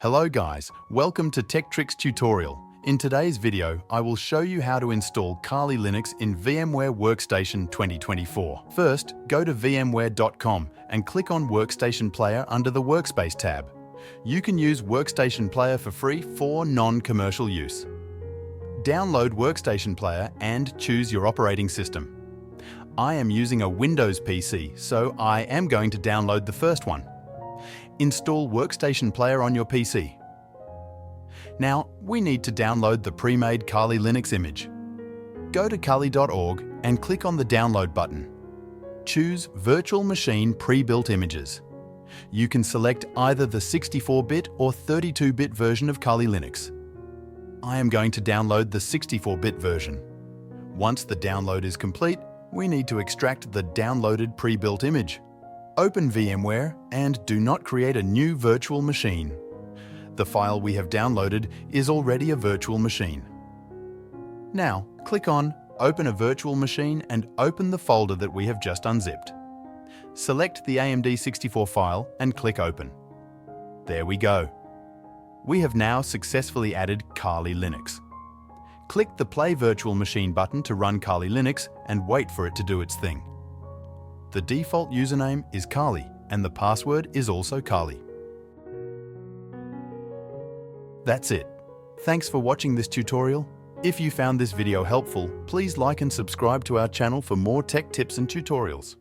Hello guys, welcome to Tech Tricks tutorial. In today's video, I will show you how to install Kali Linux in VMware Workstation 2024. First, go to vmware.com and click on Workstation Player under the Workspace tab. You can use Workstation Player for free for non-commercial use. Download Workstation Player and choose your operating system. I am using a Windows PC, so I am going to download the first one. Install Workstation Player on your PC. Now, we need to download the pre-made Kali Linux image. Go to kali.org and click on the Download button. Choose Virtual Machine Pre-Built Images. You can select either the 64-bit or 32-bit version of Kali Linux. I am going to download the 64-bit version. Once the download is complete, we need to extract the downloaded pre-built image. Open VMware and do not create a new virtual machine. The file we have downloaded is already a virtual machine. Now, click on Open a virtual machine and open the folder that we have just unzipped. Select the AMD64 file and click Open. There we go. We have now successfully added Kali Linux. Click the Play Virtual Machine button to run Kali Linux and wait for it to do its thing. The default username is Kali and the password is also Kali. That's it. Thanks for watching this tutorial. If you found this video helpful, please like and subscribe to our channel for more tech tips and tutorials.